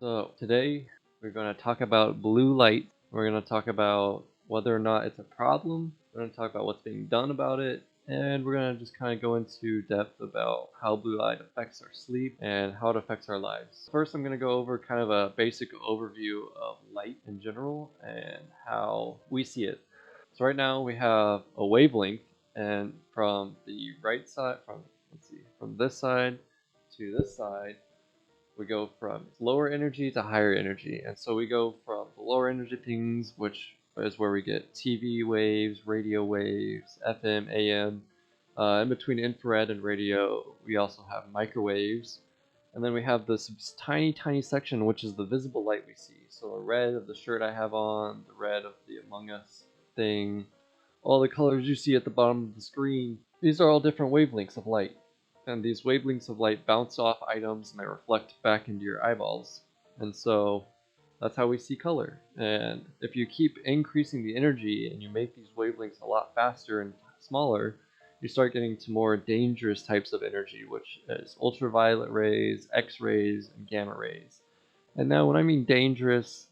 So today we're going to talk about blue light. We're going to talk about whether or not it's a problem. We're going to talk about what's being done about it. And we're going to just kind of go into depth about how blue light affects our sleep and how it affects our lives. First, I'm going to go over kind of a basic overview of light in general and how we see it. So right now we have a wavelength, and from the right side, from this side to this side, we go from lower energy to higher energy. And so we go from the lower energy things, which is where we get TV waves, radio waves, FM, AM. In between infrared and radio, we also have microwaves. And then we have this tiny, tiny section, which is the visible light we see. So the red of the shirt I have on, the red of the Among Us thing, all the colors you see at the bottom of the screen. These are all different wavelengths of light, and these wavelengths of light bounce off items and they reflect back into your eyeballs. And so that's how we see color. And if you keep increasing the energy and you make these wavelengths a lot faster and smaller, you start getting to more dangerous types of energy, which is ultraviolet rays, X-rays, and gamma rays. And now when I mean dangerous,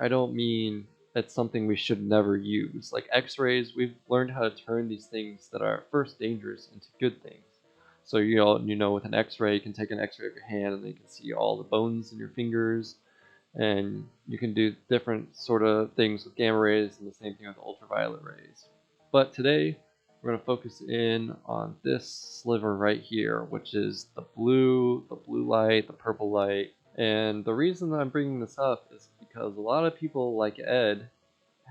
I don't mean it's something we should never use. Like X-rays, we've learned how to turn these things that are at first dangerous into good things. So you know, with an X-ray, you can take an X-ray of your hand and you can see all the bones in your fingers, and you can do different sort of things with gamma rays, and the same thing with ultraviolet rays. But today, we're going to focus in on this sliver right here, which is the blue light, the purple light. And the reason that I'm bringing this up is because a lot of people, like Ed,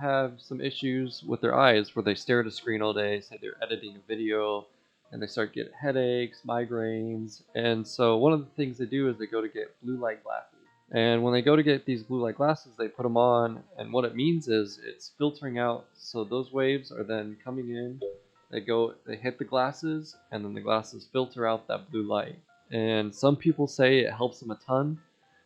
have some issues with their eyes where they stare at a screen all day, say they're editing a video, and they start getting headaches, migraines. And so one of the things they do is they go to get blue light glasses. And when they go to get these blue light glasses, they put them on, and what it means is it's filtering out. So those waves are then coming in, they hit the glasses, and then the glasses filter out that blue light. And some people say it helps them a ton.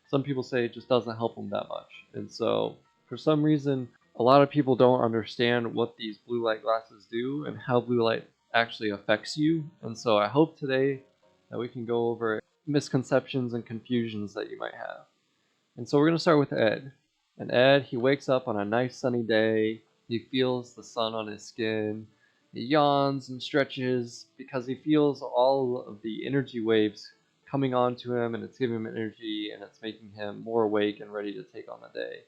Some people say it just doesn't help them that much. And so for some reason, a lot of people don't understand what these blue light glasses do and how blue light actually affects you. And so I hope today that we can go over misconceptions and confusions that you might have. And so we're going to start with Ed. And Ed, he wakes up on a nice sunny day. He feels the sun on his skin. He yawns and stretches because he feels all of the energy waves coming onto him, and it's giving him energy, and it's making him more awake and ready to take on the day.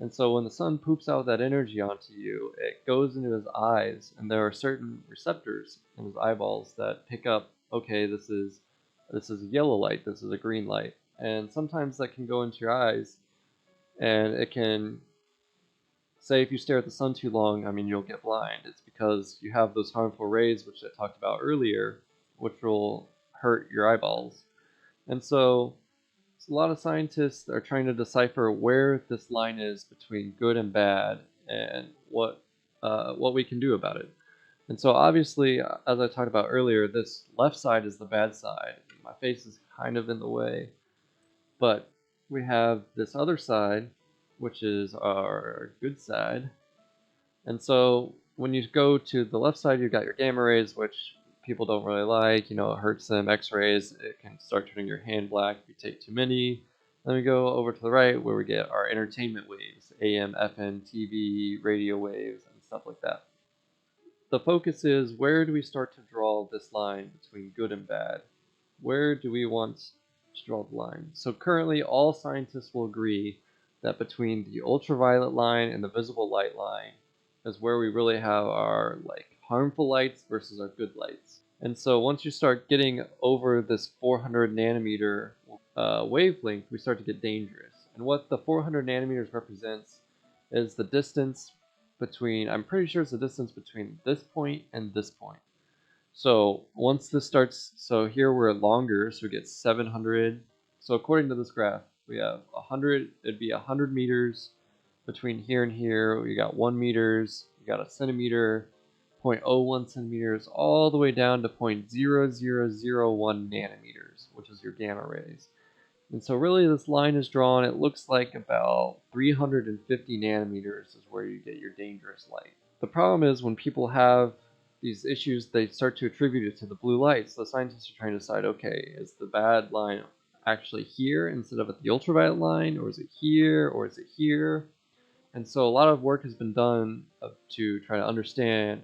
And so when the sun poops out that energy onto you, it goes into his eyes, and there are certain receptors in his eyeballs that pick up, okay, this is a yellow light, this is a green light. And sometimes that can go into your eyes, and it can say if you stare at the sun too long, you'll get blind. It's because you have those harmful rays, which I talked about earlier, which will hurt your eyeballs. And so a lot of scientists are trying to decipher where this line is between good and bad, and what we can do about it. And so obviously, as I talked about earlier, this left side is the bad side. My face is kind of in the way, but we have this other side, which is our good side. And so when you go to the left side, you've got your gamma rays, which people don't really like. You know, it hurts them. X-rays, it can start turning your hand black if you take too many. Then we go over to the right where we get our entertainment waves, AM, FM, TV, radio waves, and stuff like that. The focus is, where do we start to draw this line between good and bad? Where do we want to draw the line? So currently, all scientists will agree that between the ultraviolet line and the visible light line is where we really have our harmful lights versus our good lights. And so once you start getting over this 400 nanometer wavelength, we start to get dangerous. And what the 400 nanometers represents is the distance between, I'm pretty sure it's the distance between this point and this point. So once this starts, so here we're longer, so we get 700. So according to this graph, we have 100, it'd be 100 meters between here and here. We got 1 meters, we got a centimeter, 0.01 centimeters, all the way down to 0.0001 nanometers, which is your gamma rays. And so really this line is drawn, it looks like about 350 nanometers is where you get your dangerous light. The problem is when people have these issues, they start to attribute it to the blue light. So the scientists are trying to decide, okay, is the bad line actually here instead of at the ultraviolet line, or is it here, or is it here? And so a lot of work has been done to try to understand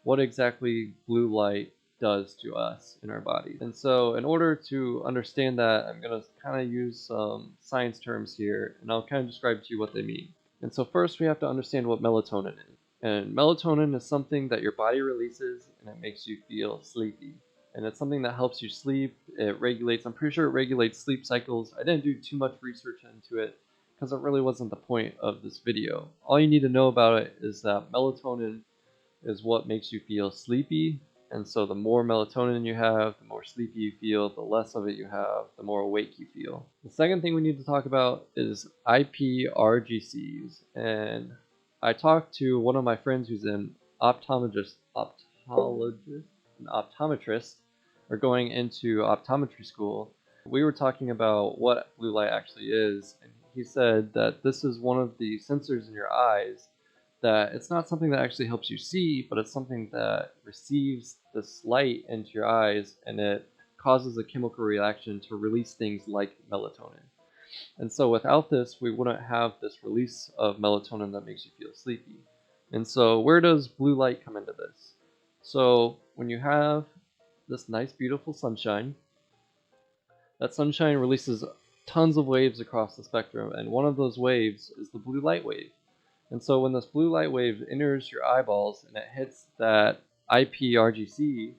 what exactly blue light does to us in our bodies. And so in order to understand that, I'm going to kind of use some science terms here, and I'll kind of describe to you what they mean. And so first we have to understand what melatonin is. And melatonin is something that your body releases, and it makes you feel sleepy. And it's something that helps you sleep. It regulates, I'm pretty sure it regulates sleep cycles. I didn't do too much research into it because it really wasn't the point of this video. All you need to know about it is that melatonin is what makes you feel sleepy. And so the more melatonin you have, the more sleepy you feel, the less of it you have, the more awake you feel. The second thing we need to talk about is IPRGCs. And I talked to one of my friends who's an optometrist, or going into optometry school. We were talking about what blue light actually is, and he said that this is one of the sensors in your eyes, that it's not something that actually helps you see, but it's something that receives this light into your eyes, and it causes a chemical reaction to release things like melatonin. And so without this, we wouldn't have this release of melatonin that makes you feel sleepy. And so where does blue light come into this? So when you have this nice, beautiful sunshine, that sunshine releases tons of waves across the spectrum, and one of those waves is the blue light wave. And so when this blue light wave enters your eyeballs and it hits that IPRGC,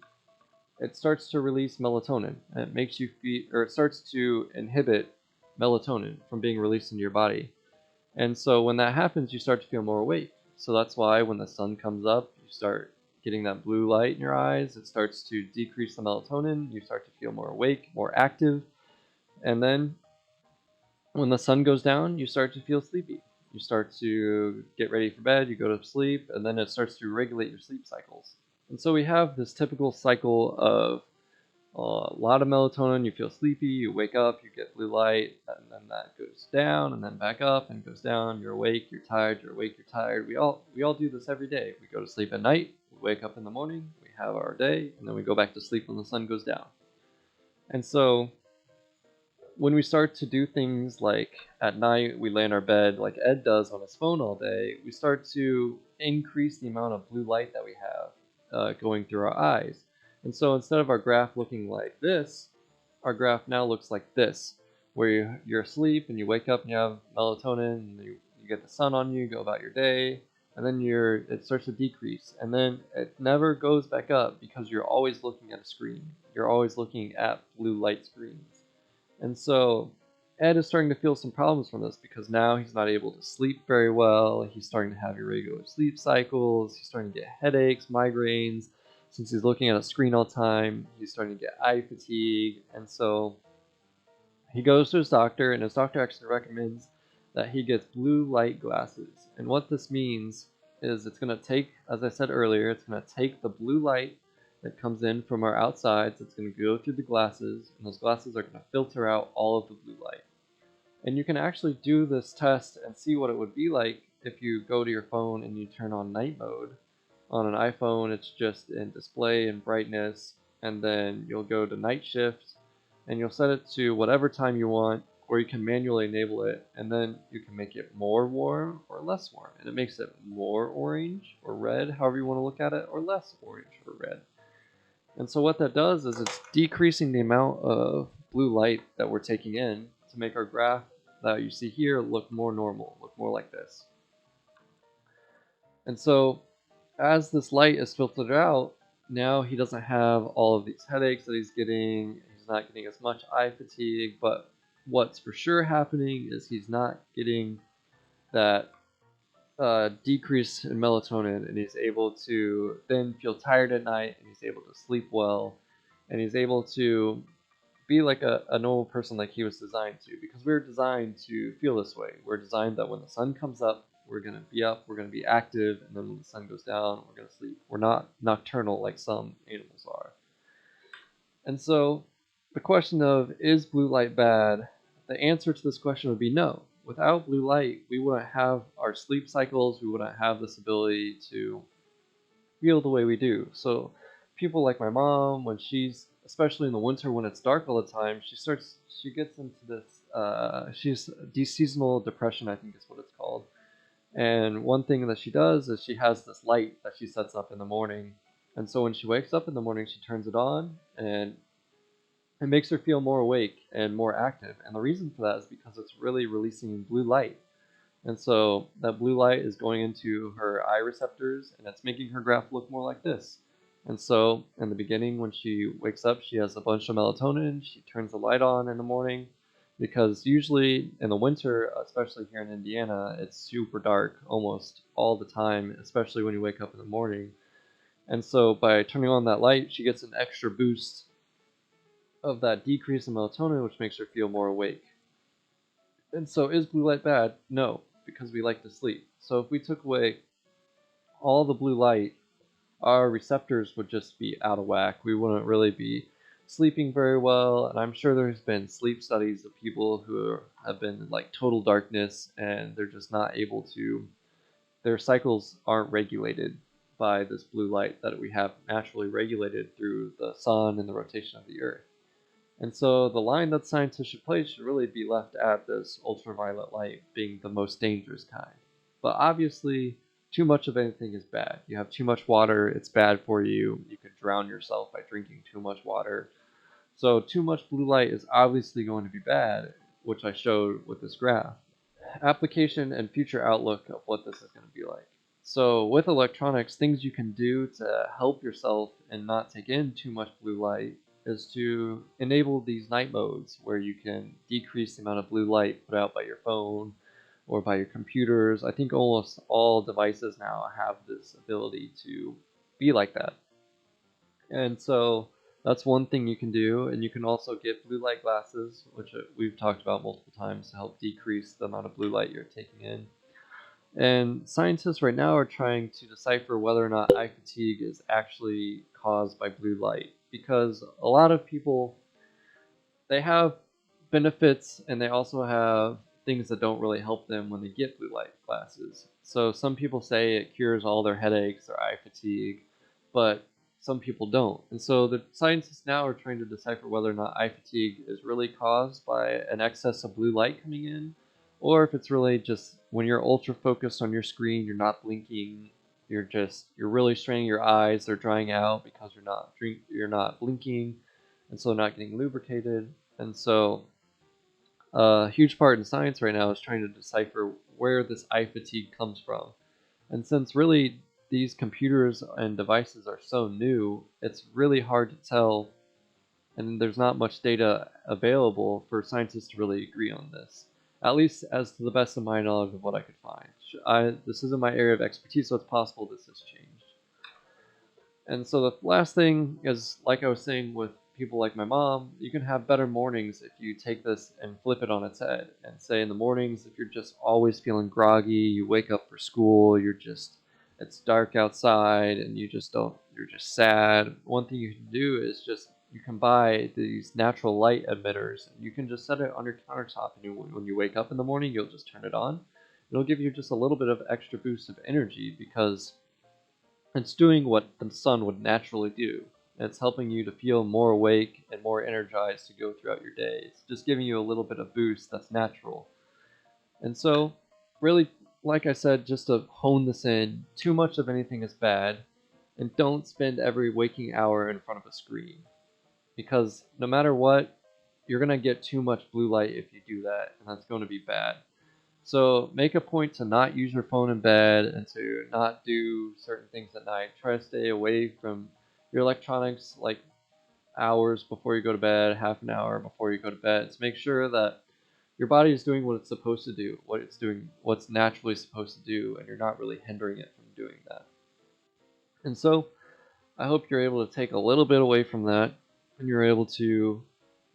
it starts to release melatonin, and it makes you feel, or it starts to inhibit melatonin from being released into your body. And so when that happens, you start to feel more awake. So that's why when the sun comes up, you start getting that blue light in your eyes. It starts to decrease the melatonin. You start to feel more awake, more active. And then when the sun goes down, you start to feel sleepy. You start to get ready for bed, you go to sleep, and then it starts to regulate your sleep cycles. And so we have this typical cycle of a lot of melatonin, you feel sleepy, you wake up, you get blue light, and then that goes down, and then back up, and goes down. You're awake, you're tired, you're awake, you're tired. We all do this every day. We go to sleep at night, we wake up in the morning, we have our day, and then we go back to sleep when the sun goes down. And so when we start to do things like at night we lay in our bed like Ed does on his phone all day, we start to increase the amount of blue light that we have going through our eyes. And so instead of our graph looking like this, our graph now looks like this, where you're asleep and you wake up and you have melatonin, and you get the sun on you, go about your day, and then it starts to decrease, and then it never goes back up because you're always looking at a screen. You're always looking at blue light screens. And so Ed is starting to feel some problems from this because now he's not able to sleep very well. He's starting to have irregular sleep cycles. He's starting to get headaches, migraines. Since he's looking at a screen all the time, he's starting to get eye fatigue. And so he goes to his doctor, and his doctor actually recommends that he gets blue light glasses. And what this means is it's going to take, as I said earlier, it's going to take the blue light that comes in from our outsides. It's going to go through the glasses, and those glasses are going to filter out all of the blue light. And you can actually do this test and see what it would be like if you go to your phone and you turn on night mode. On an iPhone, it's just in display and brightness, and then you'll go to night shift, and you'll set it to whatever time you want, or you can manually enable it, and then you can make it more warm or less warm, and it makes it more orange or red, however you want to look at it, or less orange or red. And so what that does is it's decreasing the amount of blue light that we're taking in to make our graph that you see here look more normal, look more like this. And so as this light is filtered out, now he doesn't have all of these headaches that he's getting. He's not getting as much eye fatigue, but what's for sure happening is he's not getting that decrease in melatonin, and he's able to then feel tired at night, and he's able to sleep well, and he's able to be like a normal person like he was designed to, because we're designed to feel this way. We're designed that when the sun comes up, we're going to be up, we're going to be active, and then when the sun goes down, we're going to sleep. We're not nocturnal like some animals are. And so the question of, is blue light bad? The answer to this question would be no. Without blue light, we wouldn't have our sleep cycles, we wouldn't have this ability to feel the way we do. So people like my mom, when she's especially in the winter when it's dark all the time, she gets into this she's seasonal depression, I think is what it's called. And one thing that she does is she has this light that she sets up in the morning. And so when she wakes up in the morning, she turns it on, and it makes her feel more awake and more active. And the reason for that is because it's really releasing blue light. And so that blue light is going into her eye receptors, and it's making her graph look more like this. And so in the beginning, when she wakes up, she has a bunch of melatonin. She turns the light on in the morning because usually in the winter, especially here in Indiana, it's super dark almost all the time, especially when you wake up in the morning. And so by turning on that light, she gets an extra boost of that decrease in melatonin, which makes her feel more awake. And so is blue light bad? No, because we like to sleep. So if we took away all the blue light, our receptors would just be out of whack. We wouldn't really be sleeping very well. And I'm sure there's been sleep studies of people who have been in like total darkness and they're just not able to, their cycles aren't regulated by this blue light that we have naturally regulated through the sun and the rotation of the earth. And so the line that scientists should play should really be left at this ultraviolet light being the most dangerous kind. But obviously, too much of anything is bad. You have too much water, it's bad for you. You could drown yourself by drinking too much water. So too much blue light is obviously going to be bad, which I showed with this graph. Application and future outlook of what this is going to be like. So with electronics, things you can do to help yourself and not take in too much blue light is to enable these night modes where you can decrease the amount of blue light put out by your phone or by your computers. I think almost all devices now have this ability to be like that. And so that's one thing you can do. And you can also get blue light glasses, which we've talked about multiple times to help decrease the amount of blue light you're taking in. And scientists right now are trying to decipher whether or not eye fatigue is actually caused by blue light. Because a lot of people, they have benefits and they also have things that don't really help them when they get blue light glasses. So some people say it cures all their headaches or eye fatigue, but some people don't. And so the scientists now are trying to decipher whether or not eye fatigue is really caused by an excess of blue light coming in, or if it's really just when you're ultra focused on your screen, you're not blinking, you're really straining your eyes, they're drying out because you're not blinking, and so not getting lubricated. And so a huge part in science right now is trying to decipher where this eye fatigue comes from. And since really these computers and devices are so new, it's really hard to tell, and there's not much data available for scientists to really agree on this. At least as to the best of my knowledge of what I could find. This isn't my area of expertise, so it's possible this has changed. And so the last thing is, like I was saying with people like my mom, you can have better mornings if you take this and flip it on its head. And say in the mornings, if you're just always feeling groggy, you wake up for school, it's dark outside and you're just sad. One thing you can do is you can buy these natural light emitters. And you can just set it on your countertop, and when you wake up in the morning, you'll just turn it on. It'll give you just a little bit of extra boost of energy because it's doing what the sun would naturally do. It's helping you to feel more awake and more energized to go throughout your day. It's just giving you a little bit of boost that's natural. And so, really, like I said, just to hone this in, too much of anything is bad. And don't spend every waking hour in front of a screen. Because no matter what, you're going to get too much blue light if you do that, and that's going to be bad. So make a point to not use your phone in bed and to not do certain things at night. Try to stay away from your electronics like hours before you go to bed, half an hour before you go to bed. To make sure that your body is doing what it's supposed to do, what's naturally supposed to do, and you're not really hindering it from doing that. And so I hope you're able to take a little bit away from that and you're able to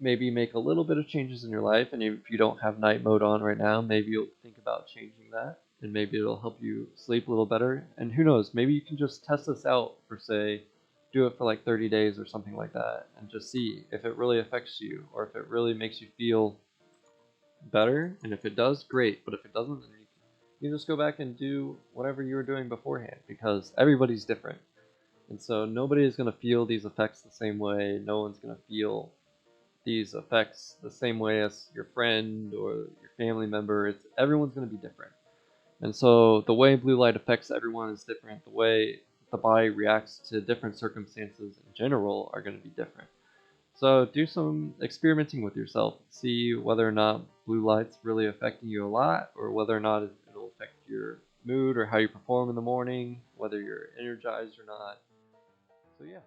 maybe make a little bit of changes in your life. And if you don't have night mode on right now, maybe you'll think about changing that and maybe it'll help you sleep a little better. And who knows, maybe you can just test this out for, say, do it for like 30 days or something like that and just see if it really affects you or if it really makes you feel better. And if it does, great. But if it doesn't, then you just go back and do whatever you were doing beforehand because everybody's different. And so nobody is going to feel these effects the same way. No one's going to feel these effects the same way as your friend or your family member. Everyone's going to be different. And so the way blue light affects everyone is different. The way the body reacts to different circumstances in general are going to be different. So do some experimenting with yourself. See whether or not blue light's really affecting you a lot, or whether or not it'll affect your mood or how you perform in the morning, whether you're energized or not. So yeah.